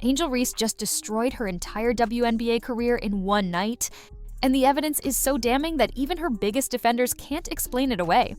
Angel Reese just destroyed her entire WNBA career in one night, and the evidence is so damning that even her biggest defenders can't explain it away.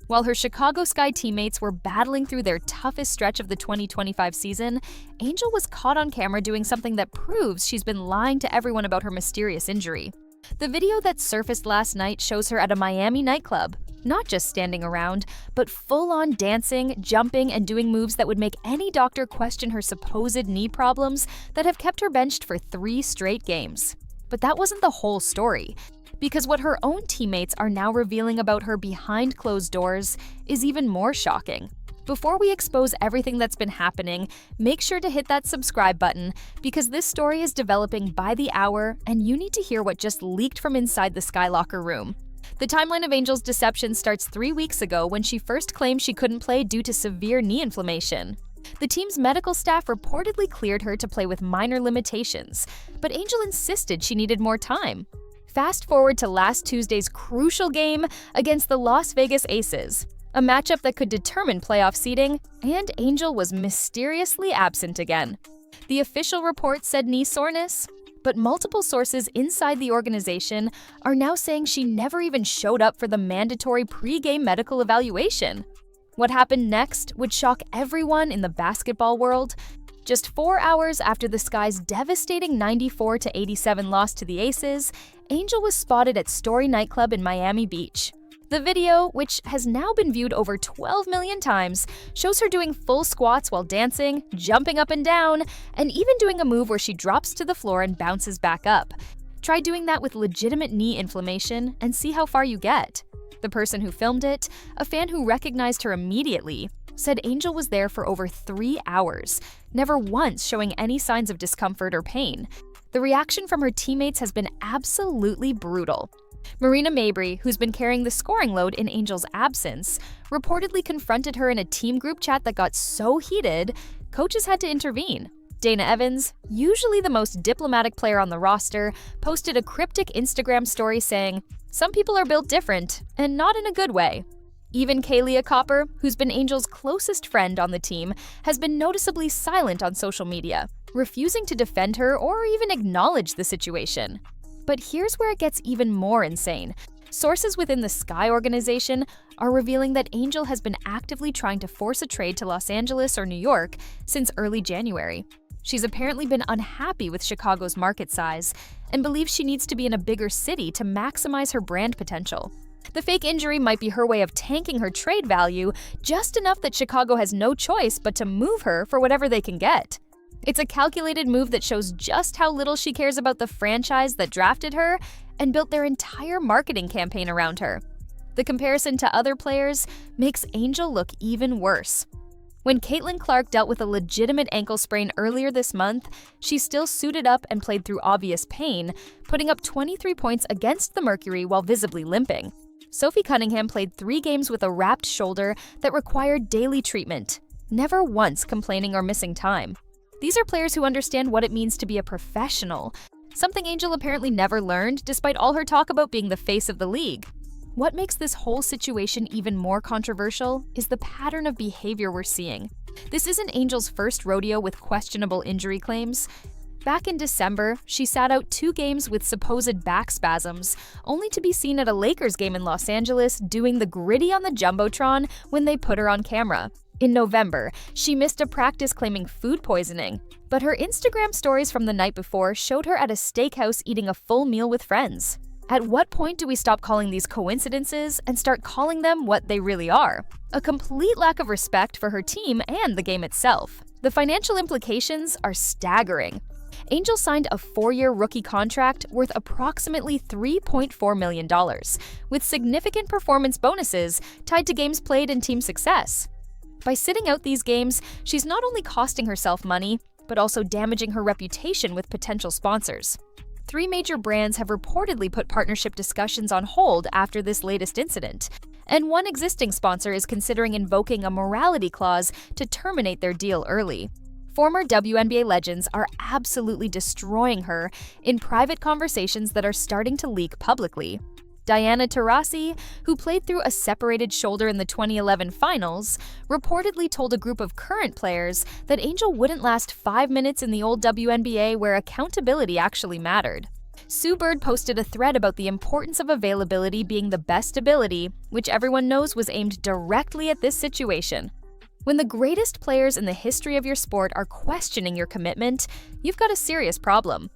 While her Chicago Sky teammates were battling through their toughest stretch of the 2025 season, Angel was caught on camera doing something that proves she's been lying to everyone about her mysterious injury. The video that surfaced last night shows her at a Miami nightclub, not just standing around, but full-on dancing, jumping, and doing moves that would make any doctor question her supposed knee problems that have kept her benched for 3 straight games. But that wasn't the whole story, because what her own teammates are now revealing about her behind closed doors is even more shocking. Before we expose everything that's been happening, make sure to hit that subscribe button, because this story is developing by the hour and you need to hear what just leaked from inside the Sky locker room. The timeline of Angel's deception starts 3 weeks ago when she first claimed she couldn't play due to severe knee inflammation. The team's medical staff reportedly cleared her to play with minor limitations, but Angel insisted she needed more time. Fast forward to last Tuesday's crucial game against the Las Vegas Aces, a matchup that could determine playoff seeding, and Angel was mysteriously absent again. The official report said knee soreness, but multiple sources inside the organization are now saying she never even showed up for the mandatory pre-game medical evaluation. What happened next would shock everyone in the basketball world. Just 4 hours after the Sky's devastating 94-87 loss to the Aces, Angel was spotted at Story nightclub in Miami Beach. The video, which has now been viewed over 12 million times, shows her doing full squats while dancing, jumping up and down, and even doing a move where she drops to the floor and bounces back up. Try doing that with legitimate knee inflammation and see how far you get. The person who filmed it, a fan who recognized her immediately, said Angel was there for over 3 hours, never once showing any signs of discomfort or pain. The reaction from her teammates has been absolutely brutal. Marina Mabrey, who's been carrying the scoring load in Angel's absence, reportedly confronted her in a team group chat that got so heated, coaches had to intervene. Dana Evans, usually the most diplomatic player on the roster, posted a cryptic Instagram story saying, "Some people are built different, and not in a good way." Even Kalia Copper, who's been Angel's closest friend on the team, has been noticeably silent on social media, refusing to defend her or even acknowledge the situation. But here's where it gets even more insane. Sources within the Sky organization are revealing that Angel has been actively trying to force a trade to Los Angeles or New York since early January. She's apparently been unhappy with Chicago's market size and believes she needs to be in a bigger city to maximize her brand potential. The fake injury might be her way of tanking her trade value just enough that Chicago has no choice but to move her for whatever they can get. It's a calculated move that shows just how little she cares about the franchise that drafted her and built their entire marketing campaign around her. The comparison to other players makes Angel look even worse. When Caitlin Clark dealt with a legitimate ankle sprain earlier this month, she still suited up and played through obvious pain, putting up 23 points against the Mercury while visibly limping. Sophie Cunningham played 3 games with a wrapped shoulder that required daily treatment, never once complaining or missing time. These are players who understand what it means to be a professional, something Angel apparently never learned despite all her talk about being the face of the league. What makes this whole situation even more controversial is the pattern of behavior we're seeing. This isn't Angel's first rodeo with questionable injury claims. Back in December, she sat out 2 games with supposed back spasms, only to be seen at a Lakers game in Los Angeles doing the gritty on the Jumbotron when they put her on camera. In November, she missed a practice claiming food poisoning, but her Instagram stories from the night before showed her at a steakhouse eating a full meal with friends. At what point do we stop calling these coincidences and start calling them what they really are? A complete lack of respect for her team and the game itself. The financial implications are staggering. Angel signed a 4-year rookie contract worth approximately $3.4 million, with significant performance bonuses tied to games played and team success. By sitting out these games, she's not only costing herself money, but also damaging her reputation with potential sponsors. 3 major brands have reportedly put partnership discussions on hold after this latest incident, and one existing sponsor is considering invoking a morality clause to terminate their deal early. Former WNBA legends are absolutely destroying her in private conversations that are starting to leak publicly. Diana Taurasi, who played through a separated shoulder in the 2011 finals, reportedly told a group of current players that Angel wouldn't last 5 minutes in the old WNBA where accountability actually mattered. Sue Bird posted a thread about the importance of availability being the best ability, which everyone knows was aimed directly at this situation. When the greatest players in the history of your sport are questioning your commitment, you've got a serious problem.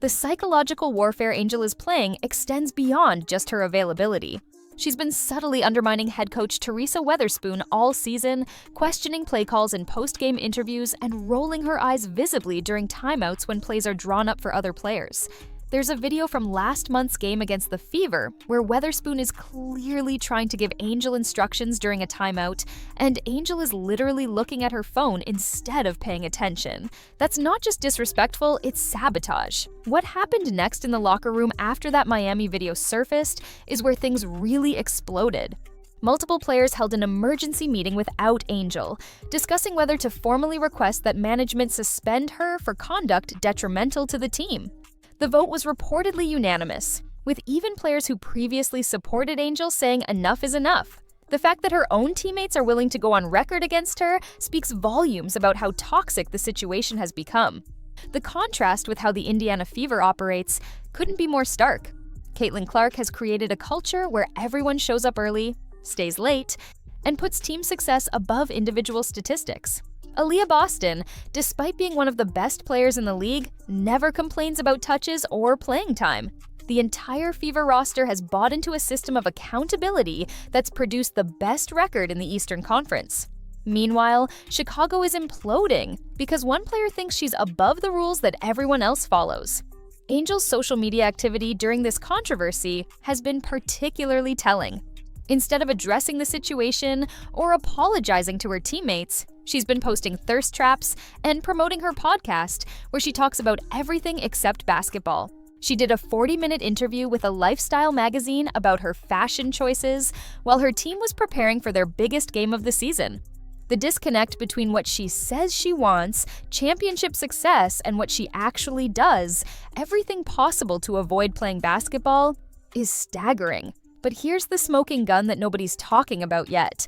The psychological warfare Angel is playing extends beyond just her availability. She's been subtly undermining head coach Teresa Weatherspoon all season, questioning play calls in post-game interviews, and rolling her eyes visibly during timeouts when plays are drawn up for other players. There's a video from last month's game against the Fever where Weatherspoon is clearly trying to give Angel instructions during a timeout, and Angel is literally looking at her phone instead of paying attention. That's not just disrespectful, it's sabotage. What happened next in the locker room after that Miami video surfaced is where things really exploded. Multiple players held an emergency meeting without Angel, discussing whether to formally request that management suspend her for conduct detrimental to the team. The vote was reportedly unanimous, with even players who previously supported Angel saying enough is enough. The fact that her own teammates are willing to go on record against her speaks volumes about how toxic the situation has become. The contrast with how the Indiana Fever operates couldn't be more stark. Caitlin Clark has created a culture where everyone shows up early, stays late, and puts team success above individual statistics. Aaliyah Boston, despite being one of the best players in the league, never complains about touches or playing time. The entire Fever roster has bought into a system of accountability that's produced the best record in the Eastern Conference. Meanwhile, Chicago is imploding because one player thinks she's above the rules that everyone else follows. Angel's social media activity during this controversy has been particularly telling. Instead of addressing the situation or apologizing to her teammates, she's been posting thirst traps and promoting her podcast, where she talks about everything except basketball. She did a 40-minute interview with a lifestyle magazine about her fashion choices while her team was preparing for their biggest game of the season. The disconnect between what she says she wants, championship success, and what she actually does, everything possible to avoid playing basketball, is staggering. But here's the smoking gun that nobody's talking about yet.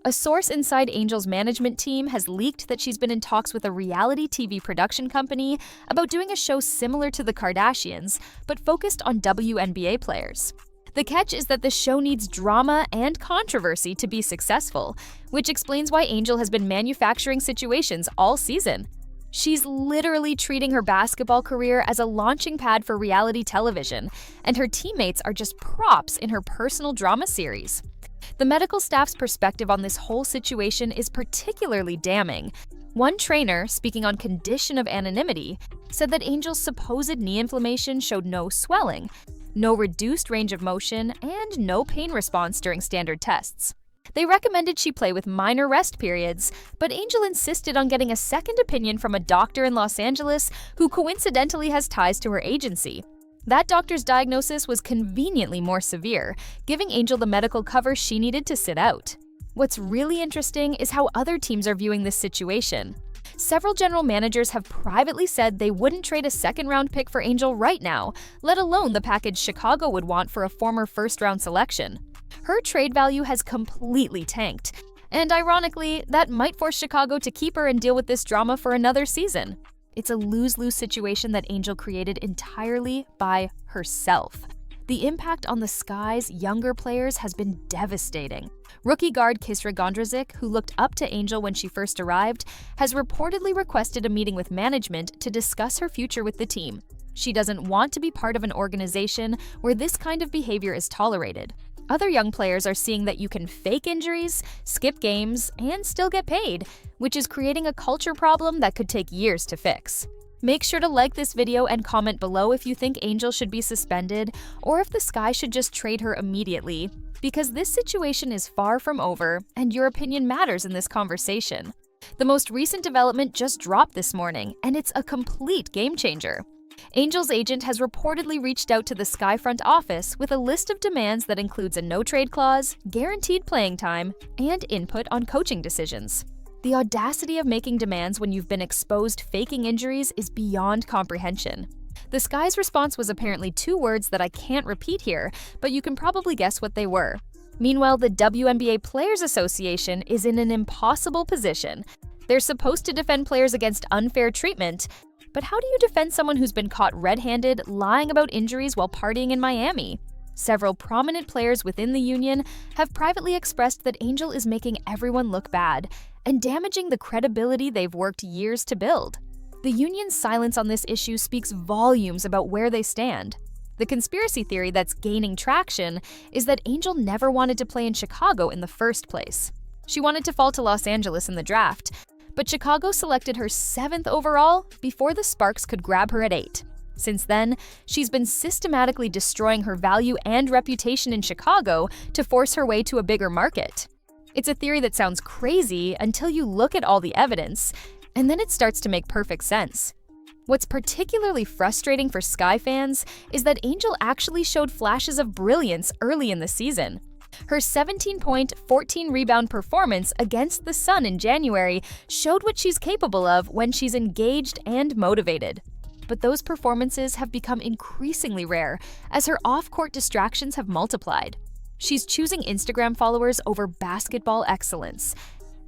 A source inside Angel's management team has leaked that she's been in talks with a reality TV production company about doing a show similar to The Kardashians, but focused on WNBA players. The catch is that the show needs drama and controversy to be successful, which explains why Angel has been manufacturing situations all season. She's literally treating her basketball career as a launching pad for reality television, and her teammates are just props in her personal drama series. The medical staff's perspective on this whole situation is particularly damning. One trainer, speaking on condition of anonymity, said that Angel's supposed knee inflammation showed no swelling, no reduced range of motion, and no pain response during standard tests. They recommended she play with minor rest periods, but Angel insisted on getting a second opinion from a doctor in Los Angeles who coincidentally has ties to her agency. That doctor's diagnosis was conveniently more severe, giving Angel the medical cover she needed to sit out. What's really interesting is how other teams are viewing this situation. Several general managers have privately said they wouldn't trade a second-round pick for Angel right now, let alone the package Chicago would want for a former first-round selection. Her trade value has completely tanked, and ironically, that might force Chicago to keep her and deal with this drama for another season. It's a lose-lose situation that Angel created entirely by herself. The impact on the Sky's younger players has been devastating. Rookie guard Kisra Gondrazic, who looked up to Angel when she first arrived, has reportedly requested a meeting with management to discuss her future with the team. She doesn't want to be part of an organization where this kind of behavior is tolerated. Other young players are seeing that you can fake injuries, skip games, and still get paid, which is creating a culture problem that could take years to fix. Make sure to like this video and comment below if you think Angel should be suspended or if the Sky should just trade her immediately, because this situation is far from over and your opinion matters in this conversation. The most recent development just dropped this morning, and it's a complete game changer. Angel's agent has reportedly reached out to the Sky front office with a list of demands that includes a no-trade clause, guaranteed playing time, and input on coaching decisions. The audacity of making demands when you've been exposed faking injuries is beyond comprehension. The Sky's response was apparently 2 words that I can't repeat here, but you can probably guess what they were. Meanwhile, the WNBA Players Association is in an impossible position. They're supposed to defend players against unfair treatment, but how do you defend someone who's been caught red-handed lying about injuries while partying in Miami? Several prominent players within the union have privately expressed that Angel is making everyone look bad and damaging the credibility they've worked years to build. The union's silence on this issue speaks volumes about where they stand. The conspiracy theory that's gaining traction is that Angel never wanted to play in Chicago in the first place. She wanted to fall to Los Angeles in the draft, but Chicago selected her 7th overall before the Sparks could grab her at 8. Since then, she's been systematically destroying her value and reputation in Chicago to force her way to a bigger market. It's a theory that sounds crazy until you look at all the evidence, and then it starts to make perfect sense. What's particularly frustrating for Sky fans is that Angel actually showed flashes of brilliance early in the season. Her 17-point, 14-rebound performance against the Sun in January showed what she's capable of when she's engaged and motivated. But those performances have become increasingly rare as her off-court distractions have multiplied. She's choosing Instagram followers over basketball excellence,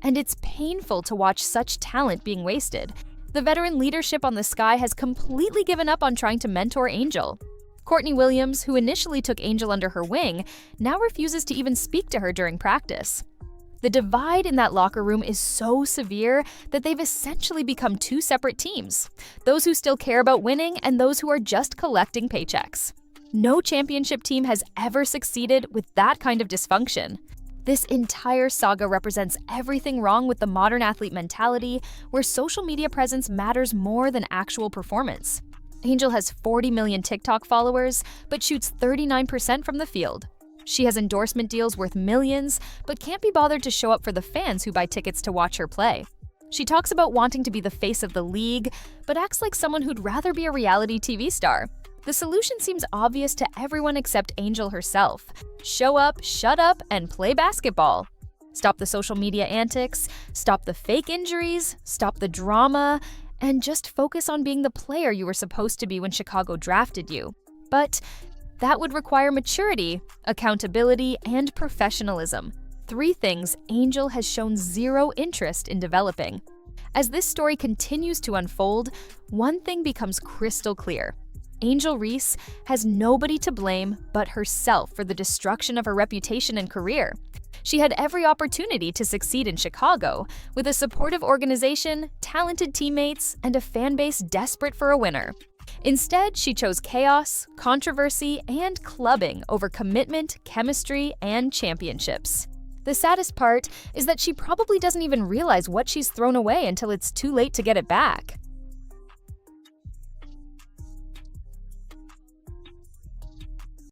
and it's painful to watch such talent being wasted. The veteran leadership on the Sky has completely given up on trying to mentor Angel. Courtney Williams, who initially took Angel under her wing, now refuses to even speak to her during practice. The divide in that locker room is so severe that they've essentially become 2 separate teams, those who still care about winning and those who are just collecting paychecks. No championship team has ever succeeded with that kind of dysfunction. This entire saga represents everything wrong with the modern athlete mentality, where social media presence matters more than actual performance. Angel has 40 million TikTok followers, but shoots 39% from the field. She has endorsement deals worth millions, but can't be bothered to show up for the fans who buy tickets to watch her play. She talks about wanting to be the face of the league, but acts like someone who'd rather be a reality TV star. The solution seems obvious to everyone except Angel herself. Show up, shut up, and play basketball. Stop the social media antics, stop the fake injuries, stop the drama, and just focus on being the player you were supposed to be when Chicago drafted you. But that would require maturity, accountability, and professionalism. 3 things Angel has shown zero interest in developing. As this story continues to unfold, one thing becomes crystal clear. Angel Reese has nobody to blame but herself for the destruction of her reputation and career. She had every opportunity to succeed in Chicago, with a supportive organization, talented teammates, and a fan base desperate for a winner. Instead, she chose chaos, controversy, and clubbing over commitment, chemistry, and championships. The saddest part is that she probably doesn't even realize what she's thrown away until it's too late to get it back.